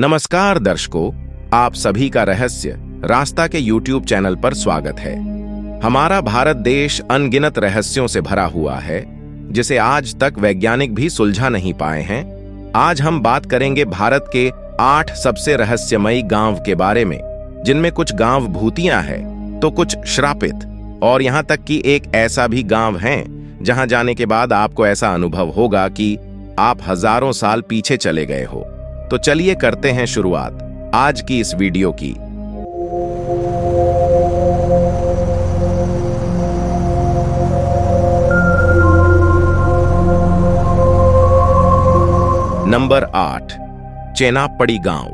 नमस्कार दर्शकों, आप सभी का रहस्य रास्ता के YouTube चैनल पर स्वागत है। हमारा भारत देश अनगिनत रहस्यों से भरा हुआ है, जिसे आज तक वैज्ञानिक भी सुलझा नहीं पाए हैं। आज हम बात करेंगे भारत के 8 सबसे रहस्यमयी गांव के बारे में, जिनमें कुछ गांव भूतियां हैं तो कुछ श्रापित, और यहां तक कि एक ऐसा भी गांव है जहां जाने के बाद आपको ऐसा अनुभव होगा कि आप हजारों साल पीछे चले गए हो। तो चलिए करते हैं शुरुआत आज की इस वीडियो की। नंबर 8, चेनाप्पड़ी गांव।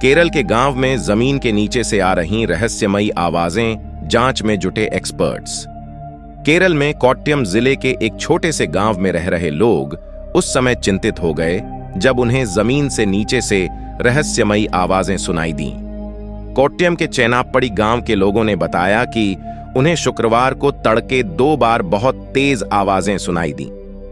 केरल के गांव में जमीन के नीचे से आ रही रहस्यमयी आवाजें जांच में जुटे एक्सपर्ट्स। केरल में कोट्टयम जिले के एक छोटे से गांव में रह रहे लोग उस समय चिंतित हो गए जब उन्हें जमीन से नीचे से रहस्यमयी आवाजें सुनाई दीं। कोट्टयम के चेनाप्पड़ी गांव के लोगों ने बताया कि उन्हें शुक्रवार को तड़के 2 बार बहुत तेज आवाजें सुनाई दीं।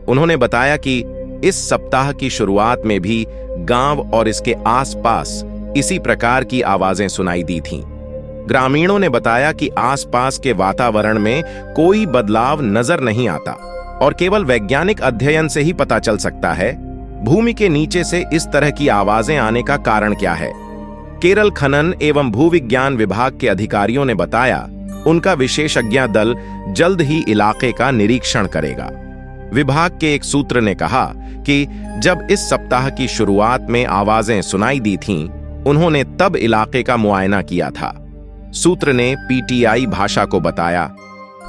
उन्होंने बताया कि इस सप्ताह की शुरुआत में भी गांव और इसके आसपास इसी प्रकार की आवाजें सुनाई दी थीं। ग्रामीणों ने बताया कि आसपास के वातावरण में कोई बदलाव नजर नहीं आता और केवल वैज्ञानिक अध्ययन से ही पता चल सकता है भूमि के नीचे से इस तरह की आवाजें आने का कारण क्या है। केरल खनन एवं भूविज्ञान विभाग के अधिकारियों ने बताया उनका विशेषज्ञ दल जल्द ही इलाके का निरीक्षण करेगा। विभाग के एक सूत्र ने कहा कि जब इस सप्ताह की शुरुआत में आवाजें सुनाई दी थीं, उन्होंने तब इलाके का मुआयना किया था। सूत्र ने पीटीआई भाषा को बताया,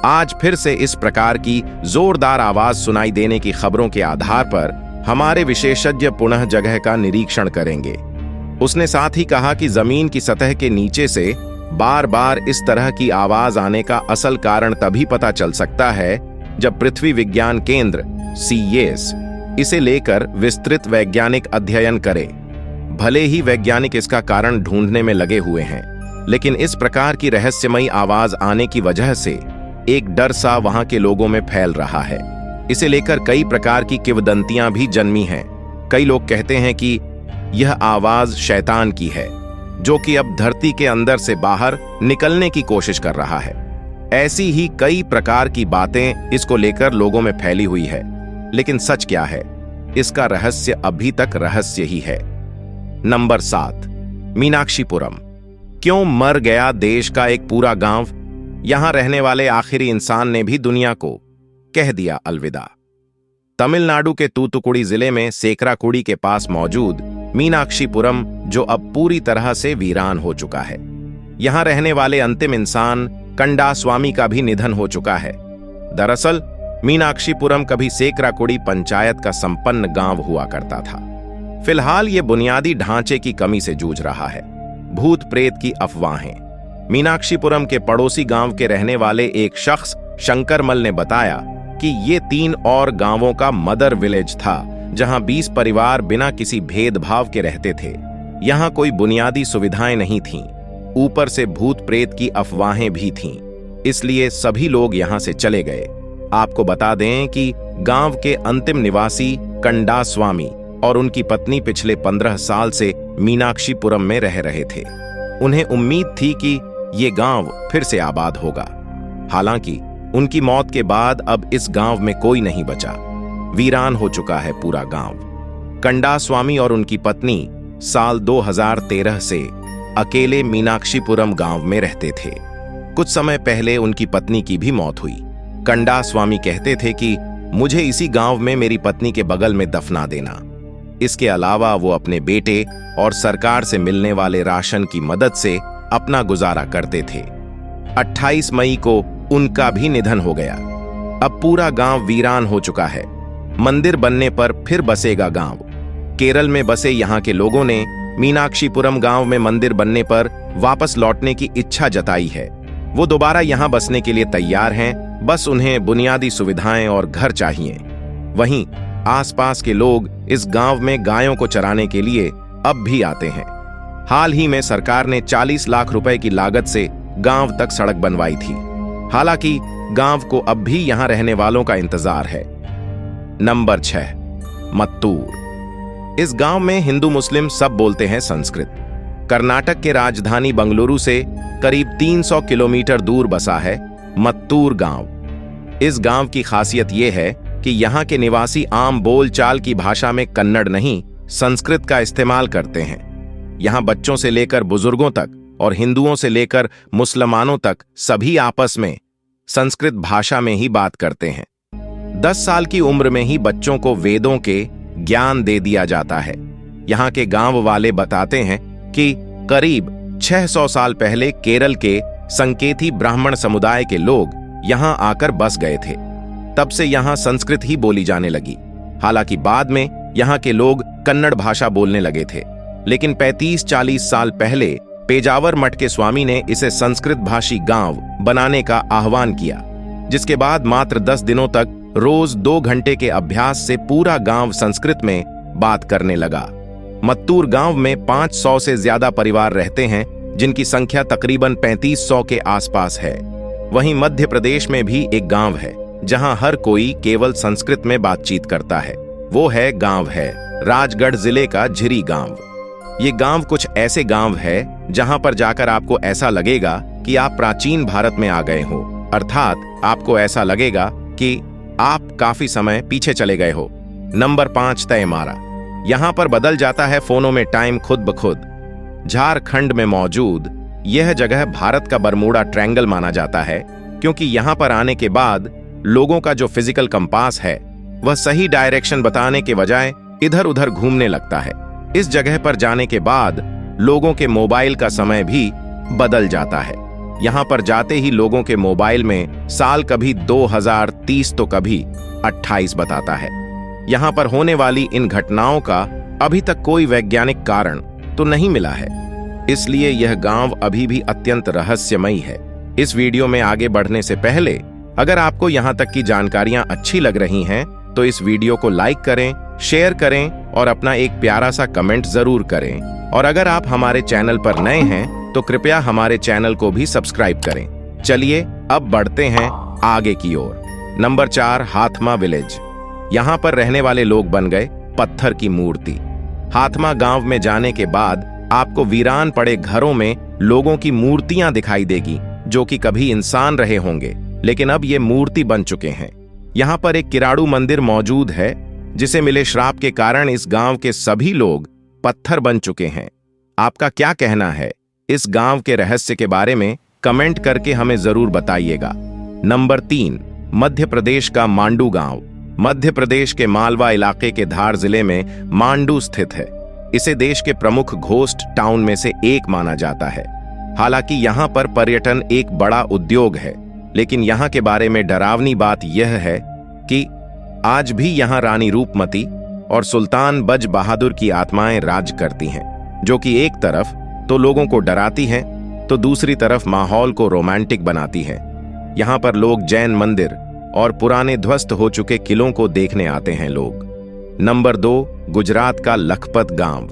आज फिर से इस प्रकार की जोरदार आवाज सुनाई देने की खबरों के आधार पर हमारे विशेषज्ञ पुनः जगह का निरीक्षण करेंगे। उसने साथ ही कहा कि जमीन की सतह के नीचे से बार बार इस तरह की आवाज आने का असल कारण तभी पता चल सकता है जब पृथ्वी विज्ञान केंद्र सीईएस इसे लेकर विस्तृत वैज्ञानिक अध्ययन करे। भले ही वैज्ञानिक इसका कारण ढूंढने में लगे हुए हैं, लेकिन इस प्रकार की रहस्यमयी आवाज आने की वजह से एक डर सा वहां के लोगों में फैल रहा है। इसे लेकर कई प्रकार की किंवदंतियां भी जन्मी हैं। कई लोग कहते हैं कि यह आवाज शैतान की है, जो कि अब धरती के अंदर से बाहर निकलने की कोशिश कर रहा है। ऐसी ही कई प्रकार की बातें इसको लेकर लोगों में फैली हुई है, लेकिन सच क्या है, इसका रहस्य अभी तक रहस्य ही है। नंबर 7, मीनाक्षीपुरम। क्यों मर गया देश का एक पूरा गांव? यहां रहने वाले आखिरी इंसान ने भी दुनिया को कह दिया अलविदा। तमिलनाडु के तूतुकुड़ी जिले में सेकराकुड़ी के पास मौजूद मीनाक्षीपुरम, जो अब पूरी तरह से वीरान हो चुका है। यहां रहने वाले अंतिम इंसान कंडास्वामी का भी निधन हो चुका है। दरअसल मीनाक्षीपुरम कभी सेकराकुड़ी पंचायत का संपन्न गांव हुआ करता था। फिलहाल ये बुनियादी ढांचे की कमी से जूझ रहा है। भूत प्रेत की अफवाहें। मीनाक्षीपुरम के पड़ोसी गांव के रहने वाले एक शख्स शंकरमल ने बताया कि ये 3 और गांवों का मदर विलेज था, जहां 20 परिवार बिना किसी भेदभाव के रहते थे। यहां कोई बुनियादी सुविधाएं नहीं थीं, ऊपर से भूत प्रेत की अफवाहें भी थीं, इसलिए सभी लोग यहां से चले गए। आपको बता दें कि गांव के अंतिम निवासी कंडास्वामी और उनकी पत्नी पिछले 15 साल से मीनाक्षीपुरम में रह रहे थे। उन्हें उम्मीद थी कि ये गांव फिर से आबाद होगा। हालांकि उनकी मौत के बाद अब इस गांव में कोई नहीं बचा। वीरान हो चुका है पूरा गांव। कंडास्वामी और उनकी पत्नी साल 2013 से अकेले मीनाक्षीपुरम गांव में रहते थे। कुछ समय पहले उनकी पत्नी की भी मौत हुई। कंडास्वामी कहते थे कि मुझे इसी गांव में मेरी पत्नी के बगल में दफना देना। इसके अलावा वो अपने बेटे और सरकार से मिलने वाले राशन की मदद से अपना गुजारा करते थे। 28 मई को उनका भी निधन हो गया। अब पूरा गांव वीरान हो चुका है। मंदिर बनने पर फिर बसेगा गांव। केरल में बसे यहां के लोगों ने मीनाक्षीपुरम गांव में मंदिर बनने पर वापस लौटने की इच्छा जताई है। वो दोबारा यहां बसने के लिए तैयार हैं, बस उन्हें बुनियादी सुविधाएं और घर चाहिए। वहीं आसपास के लोग इस गांव में गायों को चराने के लिए अब भी आते हैं। हाल ही में सरकार ने 40 लाख रुपए की लागत से गांव तक सड़क बनवाई थी। हालांकि गांव को अब भी यहां रहने वालों का इंतजार है। नंबर 6, मत्तूर। इस गांव में हिंदू मुस्लिम सब बोलते हैं संस्कृत। कर्नाटक के राजधानी बंगलुरु से करीब 300 किलोमीटर दूर बसा है मत्तूर गांव। इस गांव की खासियत यह है कि यहाँ के निवासी आम बोलचाल की भाषा में कन्नड़ नहीं, संस्कृत का इस्तेमाल करते हैं। यहाँ बच्चों से लेकर बुजुर्गों तक और हिंदुओं से लेकर मुसलमानों तक सभी आपस में संस्कृत भाषा में ही बात करते हैं। 10 साल की उम्र में ही बच्चों को वेदों के ज्ञान दे दिया जाता है। यहाँ के गांव वाले बताते हैं कि करीब 600 साल पहले केरल के संकेती ब्राह्मण समुदाय के लोग यहाँ आकर बस गए थे। तब से यहाँ संस्कृत ही बोली जाने लगी। हालांकि बाद में यहाँ के लोग कन्नड़ भाषा बोलने लगे थे, लेकिन 35-40 साल पहले पेजावर मठ के स्वामी ने इसे संस्कृत भाषी गांव बनाने का आह्वान किया, जिसके बाद मात्र 10 दिनों तक रोज 2 घंटे के अभ्यास से पूरा गांव संस्कृत में बात करने लगा। मत्तूर गांव में 500 से ज्यादा परिवार रहते हैं, जिनकी संख्या तकरीबन 3500 के आसपास है। वहीं मध्य प्रदेश में भी एक गांव है जहां हर कोई केवल संस्कृत में बातचीत करता है। वो है गांव है राजगढ़ जिले का झिरी गांव। ये गांव कुछ ऐसे गांव है जहां पर जाकर आपको ऐसा लगेगा कि आप प्राचीन भारत में आ गए हो, अर्थात आपको ऐसा लगेगा कि आप काफी समय पीछे चले गए हो। नंबर 5 तय मारा। यहां पर बदल जाता है फोनों में टाइम खुद ब खुद। झारखंड में मौजूद यह जगह भारत का बरमूडा ट्रायंगल माना जाता है, क्योंकि यहां पर आने के बाद लोगों का जो फिजिकल कंपास है वह सही डायरेक्शन बताने के बजाय इधर उधर घूमने लगता है। इस जगह पर जाने के बाद लोगों के मोबाइल का समय भी बदल जाता है। यहां पर जाते ही लोगों के मोबाइल में साल कभी 2030 तो कभी 28 बताता है। यहां पर होने वाली इन घटनाओं का अभी तक कोई वैज्ञानिक कारण तो नहीं मिला है, इसलिए यह गांव अभी भी अत्यंत रहस्यमयी है। इस वीडियो में आगे बढ़ने से पहले अगर आपको यहां तक की जानकारियां अच्छी लग रही हैं तो इस वीडियो को लाइक करें, शेयर करें और अपना एक प्यारा सा कमेंट जरूर करें। और अगर आप हमारे चैनल पर नए हैं तो कृपया हमारे चैनल को भी सब्सक्राइब करें। चलिए अब बढ़ते हैं आगे की ओर। Number 4 हाथमा village. यहाँ पर रहने वाले लोग बन गए पत्थर की मूर्ति। हाथमा गांव में जाने के बाद आपको वीरान पड़े घरों में लोगों की मूर्तियां दिखाई देगी, जो कि कभी इंसान रहे होंगे, लेकिन अब ये मूर्ति बन चुके हैं। यहाँ पर एक किराड़ू मंदिर मौजूद है, जिसे मिले श्राप के कारण इस गांव के सभी लोग पत्थर बन चुके हैं। आपका क्या कहना है इस गांव के रहस्य के बारे में? कमेंट करके हमें जरूर बताइएगा। नंबर 3 मध्य प्रदेश का मांडू गांव। मध्य प्रदेश के मालवा इलाके के धार जिले में मांडू स्थित है। इसे देश के प्रमुख घोस्ट टाउन में से एक माना जाता है। हालांकि यहाँ पर पर्यटन एक बड़ा उद्योग है, लेकिन यहाँ के बारे में डरावनी बात यह है कि आज भी यहाँ रानी रूपमती और सुल्तान बज बहादुर की आत्माएं राज करती हैं, जो कि एक तरफ तो लोगों को डराती हैं तो दूसरी तरफ माहौल को रोमांटिक बनाती हैं। यहाँ पर लोग जैन मंदिर और पुराने ध्वस्त हो चुके किलों को देखने आते हैं लोग। नंबर 2 गुजरात का लखपत गांव।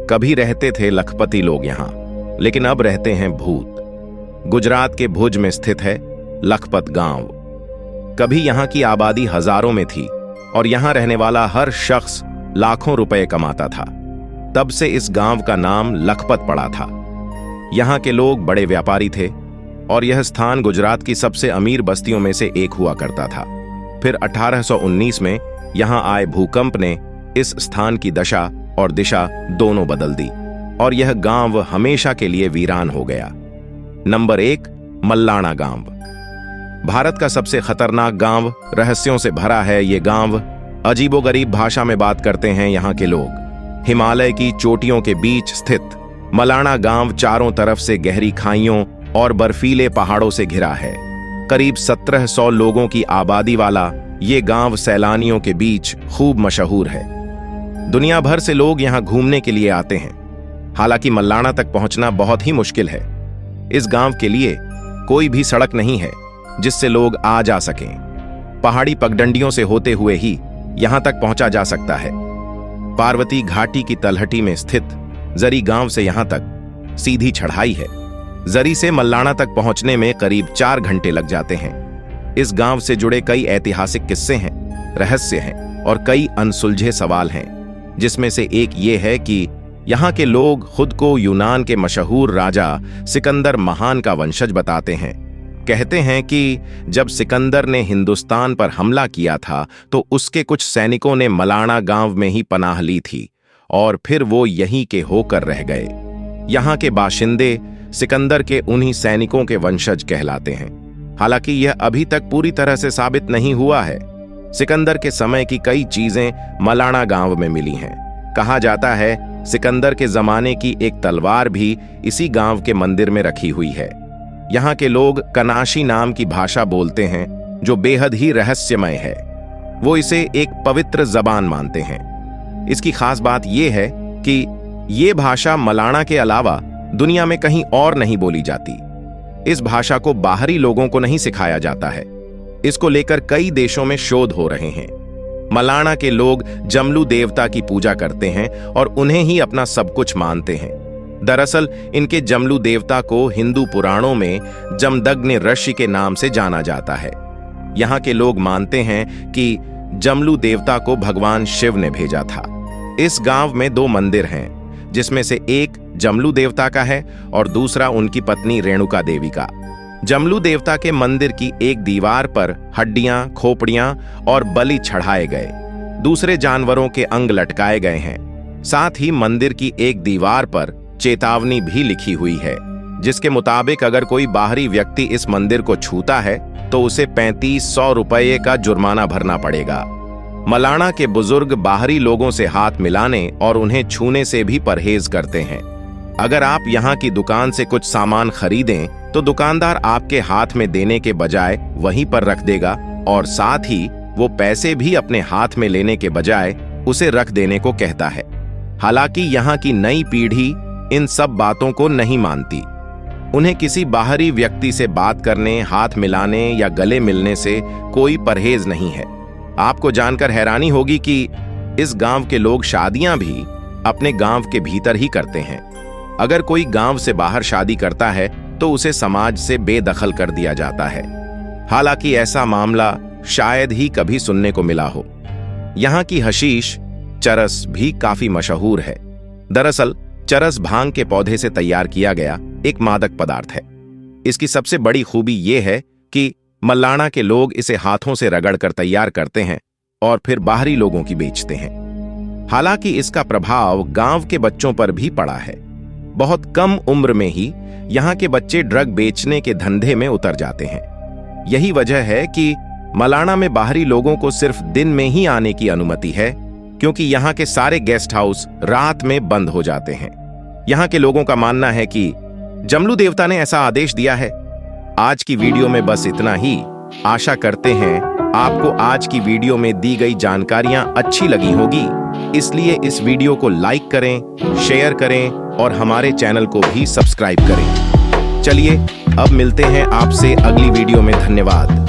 कभी रहते थे लखपति लोग यहाँ, लेकिन अब रहते हैं भूत। गुजरात के भुज में स्थित है लखपत गांव। कभी यहाँ की आबादी हजारों में थी और यहाँ रहने वाला हर शख्स लाखों रुपए कमाता था। तब से इस गांव का नाम लखपत पड़ा था। यहाँ के लोग बड़े व्यापारी थे और यह स्थान गुजरात की सबसे अमीर बस्तियों में से एक हुआ करता था। फिर 1819 में यहाँ आए भूकंप ने इस स्थान की दशा और दिशा दोनों बदल दी और यह गांव हमेशा के लिए वीरान हो गया। नंबर 1 मल्लाना गांव। भारत का सबसे खतरनाक गांव, रहस्यों से भरा है ये गांव। अजीबोगरीब भाषा में बात करते हैं यहाँ के लोग। हिमालय की चोटियों के बीच स्थित मलाना गांव चारों तरफ से गहरी खाइयों और बर्फीले पहाड़ों से घिरा है। करीब 1700 लोगों की आबादी वाला ये गांव सैलानियों के बीच खूब मशहूर है। दुनिया भर से लोग यहाँ घूमने के लिए आते हैं। हालांकि मल्लाना तक पहुंचना बहुत ही मुश्किल है। इस गांव के लिए कोई भी सड़क नहीं है जिससे लोग आ जा सकें। पहाड़ी पगडंडियों से होते हुए ही यहां तक पहुंचा जा सकता है। पार्वती घाटी की तलहटी में स्थित जरी गांव से यहां तक सीधी चढ़ाई है। जरी से मल्लाना तक पहुंचने में करीब 4 घंटे लग जाते हैं। इस गांव से जुड़े कई ऐतिहासिक किस्से हैं, रहस्य हैं और कई अनसुलझे सवाल हैं। जिसमें से एक ये है कि यहाँ के लोग खुद को यूनान के मशहूर राजा सिकंदर महान का वंशज बताते हैं। कहते हैं कि जब सिकंदर ने हिंदुस्तान पर हमला किया था तो उसके कुछ सैनिकों ने मलाणा गांव में ही पनाह ली थी और फिर वो यहीं के होकर रह गए। यहाँ के बाशिंदे सिकंदर के उन्हीं सैनिकों के वंशज कहलाते हैं। हालांकि यह अभी तक पूरी तरह से साबित नहीं हुआ है। सिकंदर के समय की कई चीजें मलाणा गांव में मिली हैं। कहा जाता है सिकंदर के जमाने की एक तलवार भी इसी गांव के मंदिर में रखी हुई है। यहाँ के लोग कनाशी नाम की भाषा बोलते हैं जो बेहद ही रहस्यमय है। वो इसे एक पवित्र जबान मानते हैं। इसकी खास बात यह है कि ये भाषा मलाणा के अलावा दुनिया में कहीं और नहीं बोली जाती। इस भाषा को बाहरी लोगों को नहीं सिखाया जाता है। इसको लेकर कई देशों में शोध हो रहे हैं। मलाणा के लोग जमलू देवता की पूजा करते हैं और उन्हें ही अपना सब कुछ मानते हैं। दरअसल इनके जमलू देवता को हिंदू पुराणों में जमदग्नि ऋषि के नाम से जाना जाता है। यहाँ के लोग मानते हैं कि जमलू देवता को भगवान शिव ने भेजा था। इस गांव में 2 मंदिर हैं, जिसमें से एक जमलू देवता का है और दूसरा उनकी पत्नी रेणुका देवी का। जमलू देवता के मंदिर की एक दीवार पर हड्डियां, खोपड़ियां और बलि चढ़ाए गए, दूसरे जानवरों के अंग लटकाए गए हैं। साथ ही मंदिर की एक दीवार पर चेतावनी भी लिखी हुई है, जिसके मुताबिक अगर कोई बाहरी व्यक्ति इस मंदिर को छूता है तो उसे 3500 रुपये का जुर्माना भरना पड़ेगा। मलाणा के बुजुर्ग बाहरी लोगों से हाथ मिलाने और उन्हें छूने से भी परहेज करते हैं। अगर आप यहाँ की दुकान से कुछ सामान खरीदें तो दुकानदार आपके हाथ में देने के बजाय वहीं पर रख देगा और साथ ही वो पैसे भी अपने हाथ में लेने के बजाय उसे रख देने को कहता है। हालांकि यहाँ की नई पीढ़ी इन सब बातों को नहीं मानती। उन्हें किसी बाहरी व्यक्ति से बात करने, हाथ मिलाने या गले मिलने से कोई परहेज नहीं है। आपको जानकर हैरानी होगी कि इस गांव के लोग शादियां भी अपने गांव के भीतर ही करते हैं। अगर कोई गांव से बाहर शादी करता है तो उसे समाज से बेदखल कर दिया जाता है। हालांकि ऐसा मामला शायद ही कभी सुनने को मिला हो। यहाँ की हशीश चरस भी काफी मशहूर है। दरअसल चरस भांग के पौधे से तैयार किया गया एक मादक पदार्थ है। इसकी सबसे बड़ी खूबी यह है कि मलाणा के लोग इसे हाथों से रगड़कर तैयार करते हैं और फिर बाहरी लोगों की बेचते हैं। हालांकि इसका प्रभाव गांव के बच्चों पर भी पड़ा है। बहुत कम उम्र में ही यहाँ के बच्चे ड्रग बेचने के धंधे में उतर जाते हैं। यही वजह है कि मलाणा में बाहरी लोगों को सिर्फ दिन में ही आने की अनुमति है, क्योंकि यहाँ के सारे गेस्ट हाउस रात में बंद हो जाते हैं। यहाँ के लोगों का मानना है कि जमलू देवता ने ऐसा आदेश दिया है। आज की वीडियो में बस इतना ही। आशा करते हैं आपको आज की वीडियो में दी गई जानकारियां अच्छी लगी होगी, इसलिए इस वीडियो को लाइक करें, शेयर करें और हमारे चैनल को भी सब्सक्राइब करें। चलिए अब मिलते हैं आपसे अगली वीडियो में। धन्यवाद।